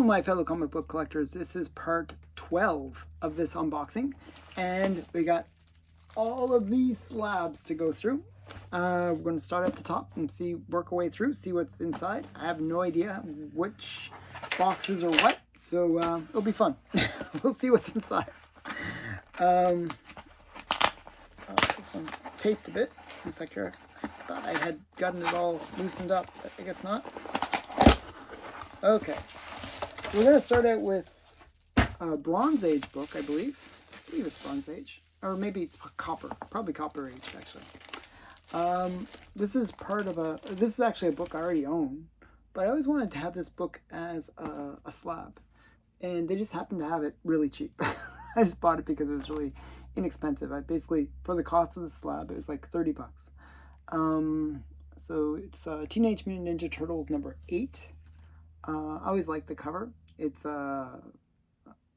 Hello, my fellow comic book collectors. This is part 12 of this unboxing, and we got all of these slabs to go through. We're going to start at the top and work our way through, see what's inside. I have no idea which boxes are what, so it'll be fun. We'll see what's inside. This one's taped a bit. Looks like I thought I had gotten it all loosened up, but I guess not. Okay. We're going to start out with a Bronze Age book, I believe. I believe it's Bronze Age. Or maybe it's Copper. Probably Copper Age, actually. This is this is actually a book I already own. But I always wanted to have this book as a slab. And they just happened to have it really cheap. I just bought it because it was really inexpensive. I basically, for the cost of the slab, it was like 30 bucks. So it's Teenage Mutant Ninja Turtles number 8. I always like the cover. It's a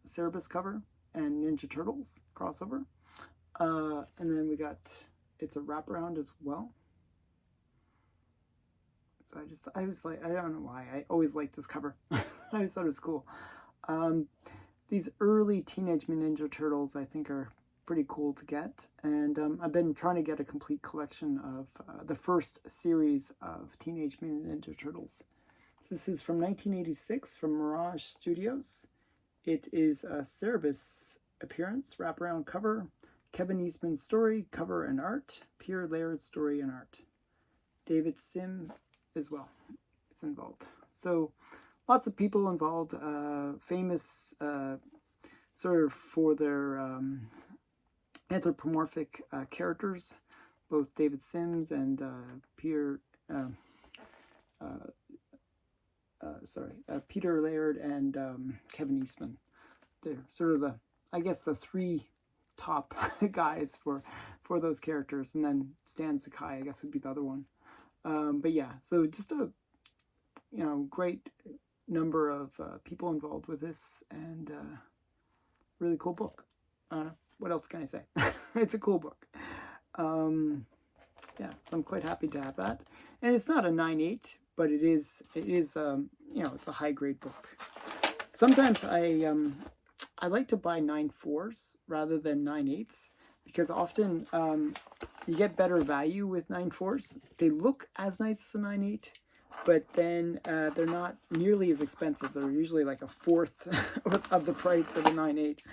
Cerebus cover and Ninja Turtles crossover. And then it's a wraparound as well. So I don't know why, I always liked this cover. I always thought it was cool. These early Teenage Mutant Ninja Turtles I think are pretty cool to get. And I've been trying to get a complete collection of the first series of Teenage Mutant Ninja Turtles. This is from 1986 from Mirage Studios. It is a Cerebus appearance, wraparound cover, Kevin Eastman's story, cover and art, Pierre Laird's story and art. David Sim as well is involved. So lots of people involved, famous sort of for their anthropomorphic characters, both David Sims and Peter Laird and Kevin Eastman. They're sort of the three top guys for those characters, and then Stan Sakai, I guess, would be the other one. But yeah, so just a great number of people involved with this, and really cool book. What else can I say? It's a cool book. Yeah, so I'm quite happy to have that, and it's not a 9.8. But it is it's a high grade book. Sometimes I like to buy 9.4s rather than 9.8s because often you get better value with 9.4s. They look as nice as a 9.8, but then they're not nearly as expensive. They're usually like a fourth of the price of a 9.8.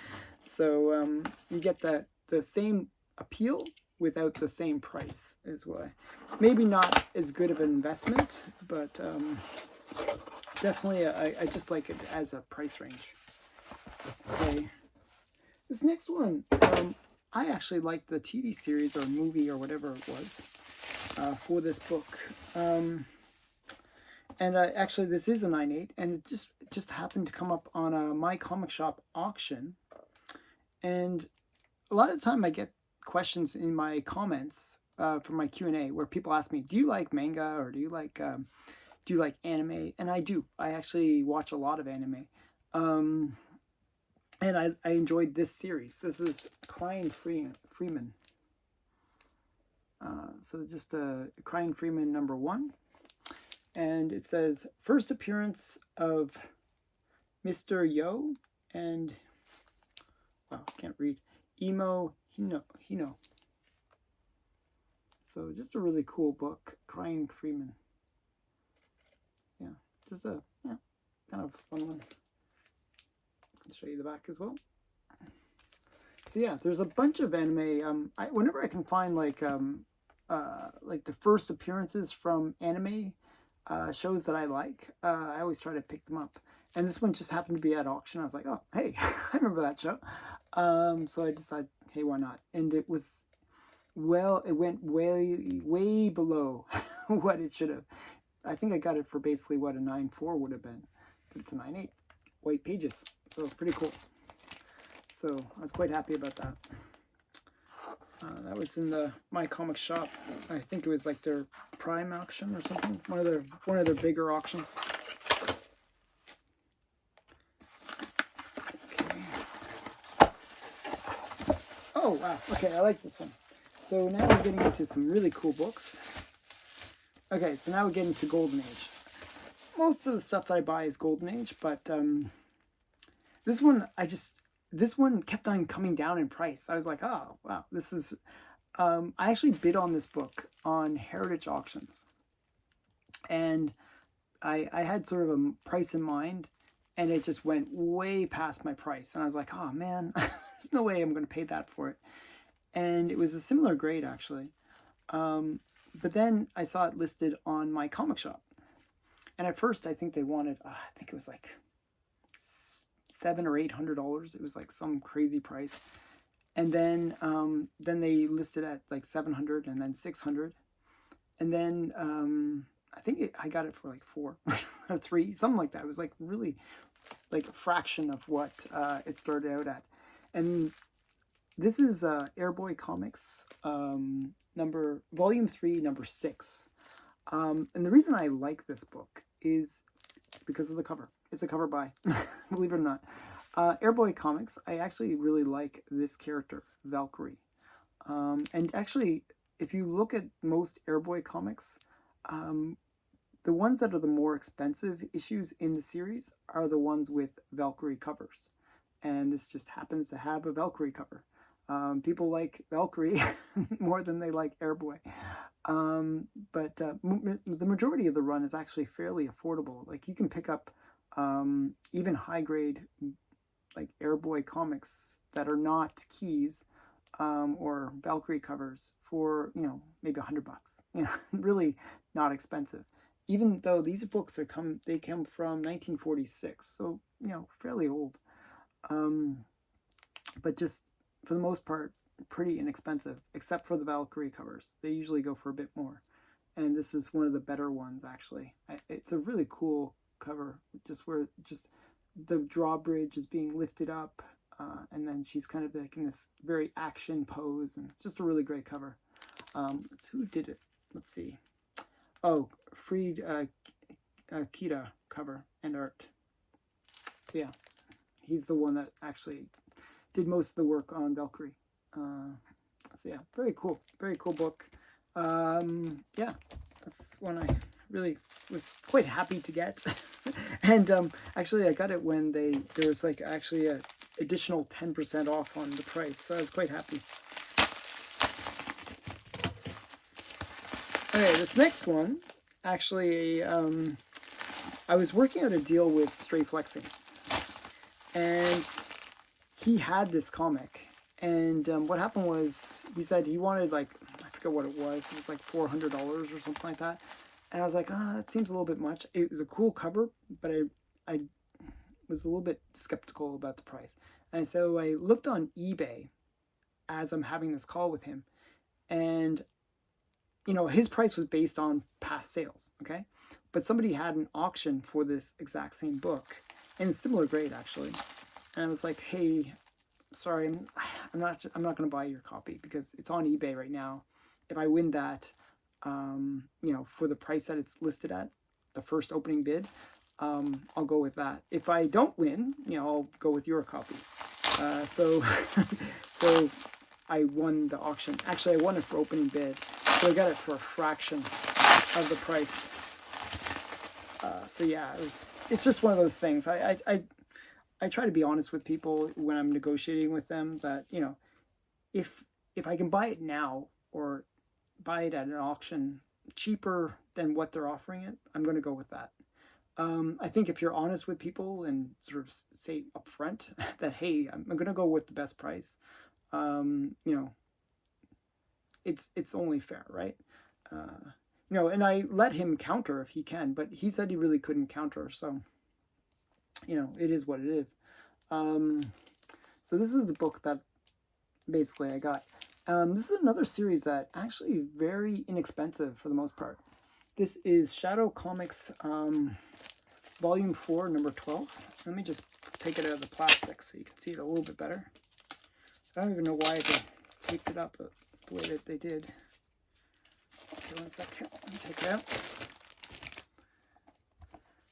So you get the same appeal without the same price as well. Maybe not as good of an investment, but definitely I just like it as a price range. Okay, this next one, I actually liked the TV series or movie or whatever it was for this book. And actually this is a 9.8, and it just happened to come up on a My Comic Shop auction. And a lot of the time I get questions in my comments from my Q&A where people ask me, do you like manga or do you like anime? And I do. I actually watch a lot of anime. And I enjoyed this series. This is Crying Freeman. So just Crying Freeman number 1. And it says, first appearance of Mr. Yo and, wow, I can't read, Emo Hino. So just a really cool book, Crying Freeman. Yeah, just a kind of fun one. I'll show you the back as well. So yeah, there's a bunch of anime. Whenever I can find like the first appearances from anime shows that I like, I always try to pick them up. And this one just happened to be at auction. I was like, oh, hey, I remember that show. So I decided, hey, why not? And it went way below what it should have. I think I got it for basically what a 9.4 would have been, but it's a 9.8, white pages, so pretty cool. So I was quite happy about that. That was in the My Comic Shop. I think it was like their Prime auction or something, one of their bigger auctions. Oh, wow. Okay, I like this one. So now we're getting into some really cool books. Okay, so now we're getting to Golden Age. most of the stuff that I buy is Golden Age, but this one kept on coming down in price. I was like, oh wow, this is. I actually bid on this book on Heritage Auctions, and I had sort of a price in mind, and it just went way past my price, and I was like, oh man, there's no way I'm going to pay that for it. And it was a similar grade actually, but then I saw it listed on my comic shop, and at first I think they wanted, I think it was like $700 or $800. It was like some crazy price. And then they listed at like 700 and then 600. And then I think I got it for like 4 or 3, something like that. It was like really like a fraction of what it started out at. And this is Airboy Comics, volume 3, number 6. And the reason I like this book is because of the cover. It's a cover by, believe it or not. Airboy Comics, I actually really like this character, Valkyrie. And actually, if you look at most Airboy Comics, the ones that are the more expensive issues in the series are the ones with Valkyrie covers. And this just happens to have a Valkyrie cover. People like Valkyrie more than they like Airboy. But the majority of the run is actually fairly affordable. Like you can pick up even high grade like Airboy comics that are not keys or Valkyrie covers for, you know, maybe $100. You know, really not expensive. Even though these books come from 1946, so you know, fairly old. But just for the most part, pretty inexpensive, except for the Valkyrie covers. They usually go for a bit more, and this is one of the better ones actually. It's a really cool cover, just the drawbridge is being lifted up, and then she's kind of like in this very action pose, and it's just a really great cover. Who did it? Let's see. Oh, Freed Kita cover and art. So yeah, he's the one that actually did most of the work on Valkyrie. So yeah, very cool book. Yeah, that's one I really was quite happy to get. And actually I got it when there was like actually a additional 10% off on the price, so I was quite happy. Okay, this next one, actually, I was working out a deal with Stray Flexing, and he had this comic, and what happened was he said he wanted, like, I forget what it was like $400 or something like that, and I was like, that seems a little bit much. It was a cool cover, but I was a little bit skeptical about the price, and so I looked on eBay as I'm having this call with him, and you know, his price was based on past sales, okay? But somebody had an auction for this exact same book, and similar grade actually. And I was like, hey, sorry, I'm not going to buy your copy because it's on eBay right now. If I win that, you know, for the price that it's listed at, the first opening bid, I'll go with that. If I don't win, you know, I'll go with your copy. So I won the auction. Actually, I won it for opening bid. So I got it for a fraction of the price. So yeah, it's just one of those things. I try to be honest with people when I'm negotiating with them that, you know, if I can buy it now or buy it at an auction cheaper than what they're offering it, I'm going to go with that. I think if you're honest with people and sort of say up front that, hey, I'm going to go with the best price, you know, it's only fair, right? You know, and I let him counter if he can, but he said he really couldn't counter, so you know, it is what it is. So this is the book that basically I got. This is another series that actually very inexpensive for the most part. This is Shadow Comics, Volume 4, number 12. Let me just take it out of the plastic so you can see it a little bit better. I don't even know why they taped it up the way that they did. Okay, one sec here. Let me take it out.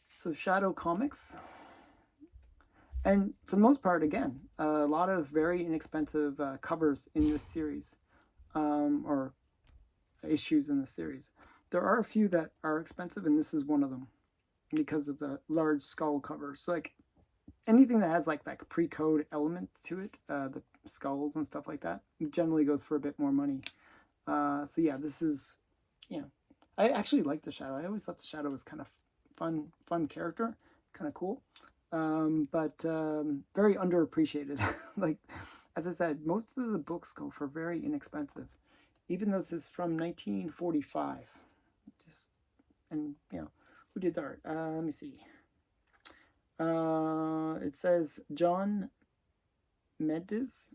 So Shadow Comics. And for the most part, again, a lot of very inexpensive covers in this series, or issues in the series. There are a few that are expensive, and this is one of them. because of the large skull cover. So like anything that has like that pre-code element to it, the skulls and stuff like that, generally goes for a bit more money. So yeah, this is, I actually like the Shadow. I always thought the Shadow was kind of fun character, kind of cool, but very underappreciated. Like, as I said, most of the books go for very inexpensive, even though this is from 1945. And who did the art? Let me see. It says John Medes.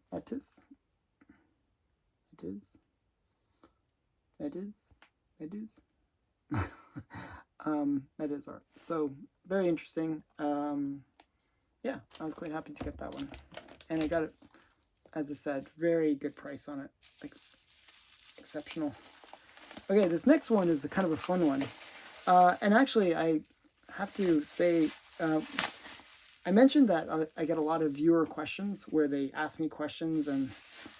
Medes art. So very interesting. Yeah, I was quite happy to get that one, and I got it, as I said, very good price on it, like exceptional. Okay, this next one is a kind of a fun one, and actually I have to say, I mentioned that I get a lot of viewer questions where they ask me questions, and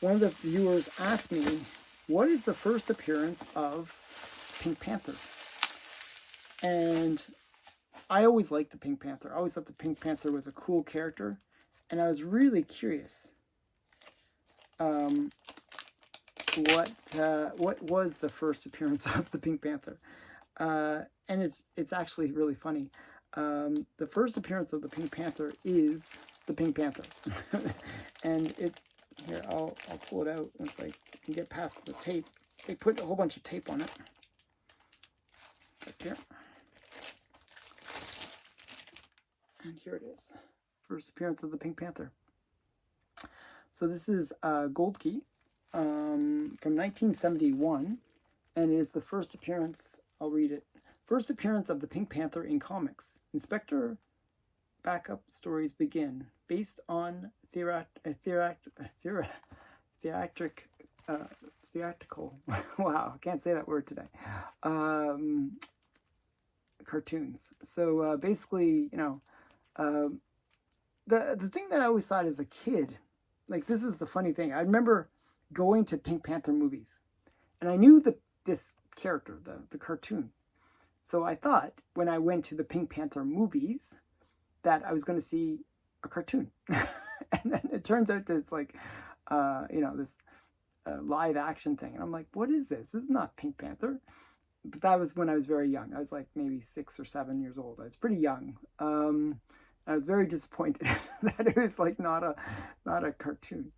one of the viewers asked me, what is the first appearance of Pink Panther? And I always liked the Pink Panther. I always thought the Pink Panther was a cool character, and I was really curious what was the first appearance of the Pink Panther. And it's actually really funny. The first appearance of the Pink Panther is the Pink Panther. And it, here, I'll pull it out once I can get past the tape. They put a whole bunch of tape on it. It's like here. And here it is. First appearance of the Pink Panther. So this is Gold Key from 1971. And it is the first appearance, I'll read it. First appearance of the Pink Panther in comics. Inspector backup stories begin. Based on theatrical. Wow, I can't say that word today. Cartoons. So basically, the thing that I always thought as a kid, like, this is the funny thing. I remember going to Pink Panther movies, and I knew this character, the cartoon. So I thought when I went to the Pink Panther movies that I was going to see a cartoon. And then it turns out that it's like, this live action thing. And I'm like, what is this? This is not Pink Panther. But that was when I was very young. I was like maybe 6 or 7 years old. I was pretty young. I was very disappointed that it was like not a cartoon.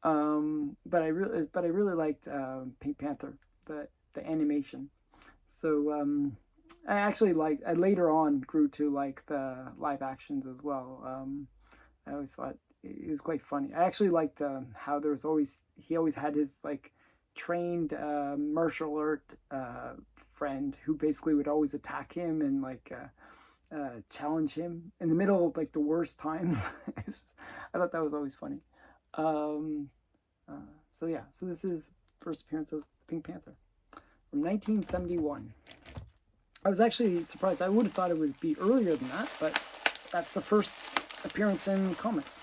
But I really liked Pink Panther, the animation. So I later on grew to like the live actions as well. I always thought it was quite funny. I actually liked how he always had his like trained martial art friend who basically would always attack him and like challenge him in the middle of like the worst times. I thought that was always funny. So yeah, so this is first appearance of Pink Panther from 1971. I was actually surprised. I would have thought it would be earlier than that, but that's the first appearance in comics.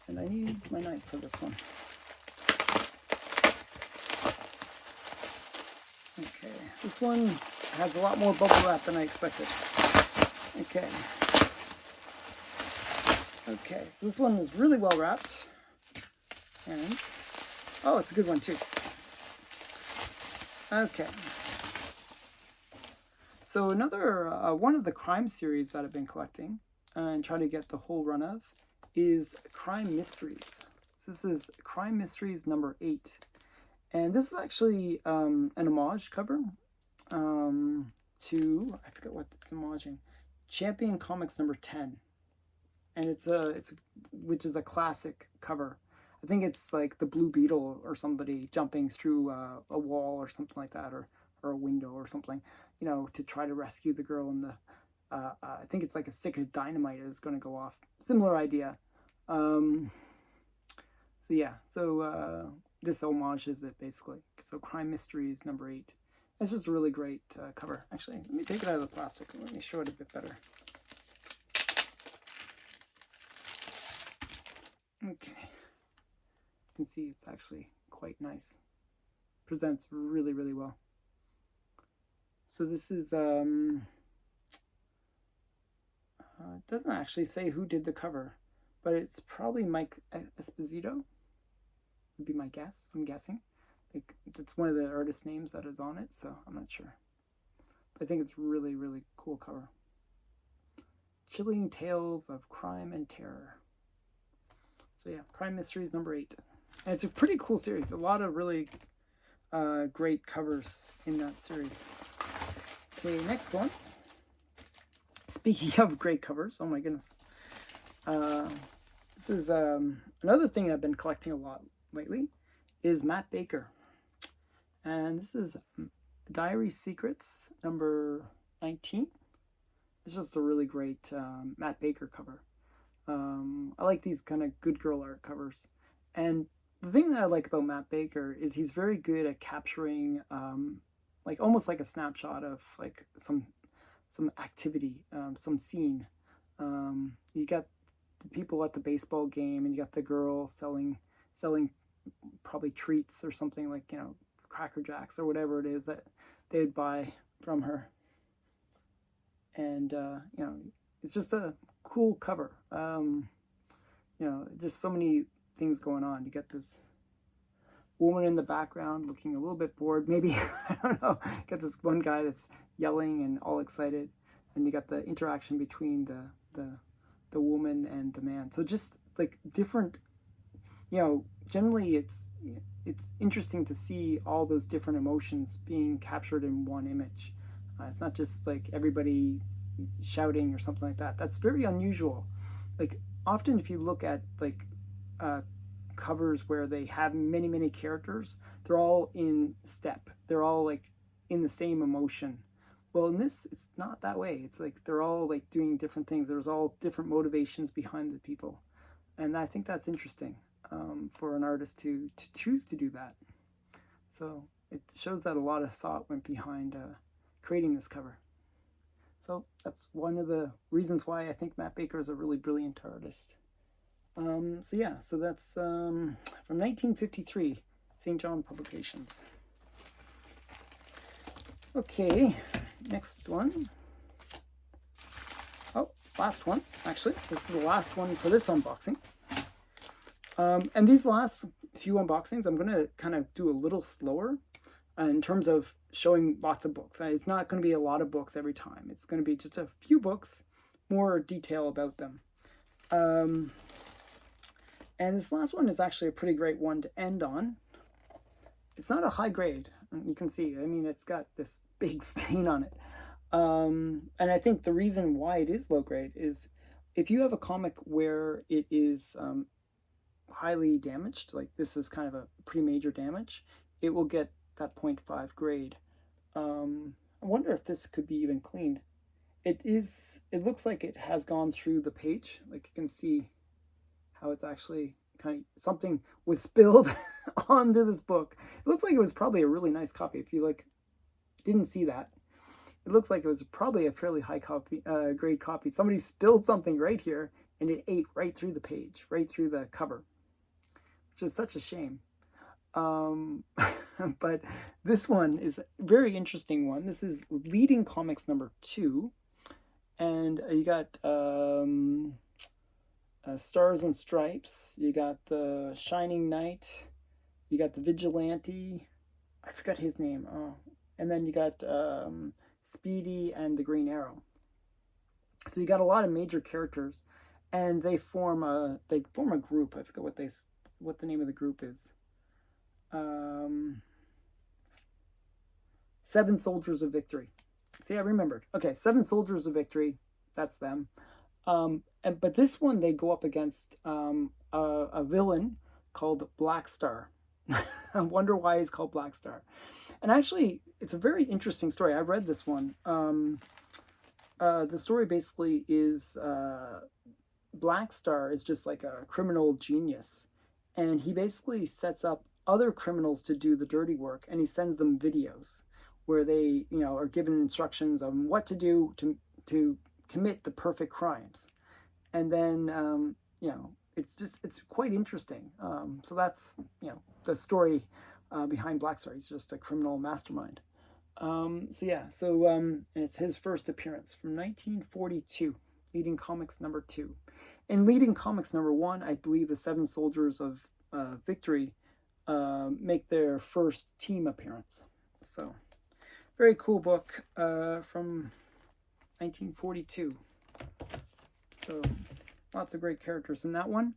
And I need my knife for this one. Okay, this one has a lot more bubble wrap than I expected. Okay, so this one is really well wrapped. And, oh, it's a good one too. Okay. So another one of the crime series that I've been collecting and trying to get the whole run of is Crime Mysteries. So this is Crime Mysteries number 8. And this is actually an homage cover to, I forget what it's homaging, Champion Comics number 10. And which is a classic cover. I think it's like the Blue Beetle or somebody jumping through a wall or something like that, or a window or something, to try to rescue the girl. And I think it's like a stick of dynamite is going to go off. Similar idea. So yeah, this homages it basically. So Crime Mysteries number 8. It's just a really great cover. Actually, let me take it out of the plastic and let me show it a bit better. Okay. You can see it's actually quite nice. Presents really, really well. So this is doesn't actually say who did the cover, but it's probably Mike Esposito, would be my guess. I'm guessing. Like, that's one of the artist names that is on it, so I'm not sure. But I think it's really, really cool cover. Chilling Tales of Crime and Terror. So yeah, Crime Mysteries number 8. And it's a pretty cool series. A lot of really great covers in that series. Okay, next one. Speaking of great covers, oh my goodness. This is another thing I've been collecting a lot lately is Matt Baker. And this is Diary Secrets number 19. It's just a really great Matt Baker cover. I like these kind of good girl art covers. And the thing that I like about Matt Baker is he's very good at capturing like almost like a snapshot of like some activity, some scene. You got the people at the baseball game, and you got the girl selling probably treats or something, like, you know, Cracker Jacks or whatever it is that they'd buy from her. And you know, it's just a cool cover. You know, just so many things going on. You got this woman in the background looking a little bit bored, maybe. I don't know. You got this one guy that's yelling and all excited, and you got the interaction between the woman and the man. So just like different, you know, generally it's interesting to see all those different emotions being captured in one image. It's not just like everybody shouting or something like that. That's very unusual. Like often if you look at like covers where they have many characters, they're all in step. They're all like in the same emotion. Well, in this, it's not that way. It's like they're all like doing different things. There's all different motivations behind the people. And I think that's interesting for an artist to choose to do that. So it shows that a lot of thought went behind creating this cover. So that's one of the reasons why I think Matt Baker is a really brilliant artist. So yeah, so that's from 1953, St. John Publications. Okay, next one. Oh, last one, actually. This is the last one for this unboxing. And these last few unboxings, I'm going to kind of do a little slower in terms of showing lots of books. It's not going to be a lot of books every time. It's going to be just a few books, more detail about them. And this last one is actually a pretty great one to end on. It's not a high grade. You can see, I mean, it's got this big stain on it. And I think the reason why it is low grade is if you have a comic where it is highly damaged, like this is kind of a pretty major damage, it will get that 0.5 grade. I wonder if this could be even cleaned. It looks like it has gone through the page. Like you can see how it's actually kind of, something was spilled onto this book. It looks like it was probably a really nice copy. If you like didn't see that, it looks like it was probably a fairly high grade copy. Somebody spilled something right here and it ate right through the page, right through the cover, which is such a shame. But this one is a very interesting one. This is Leading Comics number 2. And you got Stars and Stripes, you got the Shining Knight, you got the Vigilante, I forgot his name, and then you got Speedy and the Green Arrow. So you got a lot of major characters, and they form a group. I forget what the name of the group is. 7 Soldiers of Victory. See, I remembered. Okay, 7 Soldiers of Victory. That's them. But this one, they go up against a villain called Black Star. I wonder why he's called Black Star. And actually, it's a very interesting story. I read this one. The story basically is Black Star is just like a criminal genius. And he basically sets up other criminals to do the dirty work, and he sends them videos where they, you know, are given instructions on what to do to commit the perfect crimes. And then, you know, it's quite interesting. So that's, you know, the story behind Black Star. He's just a criminal mastermind. So yeah, and it's his first appearance from 1942. Leading Comics number 2. In Leading Comics number 1, I believe the Seven Soldiers of Victory make their first team appearance. So, very cool book from 1942. So, lots of great characters in that one.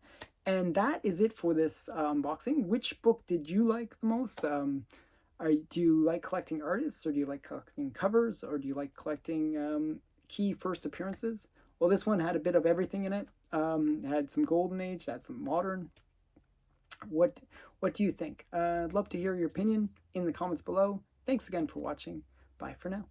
And that is it for this unboxing. Which book did you like the most? Do you like collecting artists, or do you like collecting covers, or do you like collecting key first appearances? Well, this one had a bit of everything in it. It had some golden age, it had some modern. What do you think? I'd love to hear your opinion in the comments below. Thanks again for watching. Bye for now.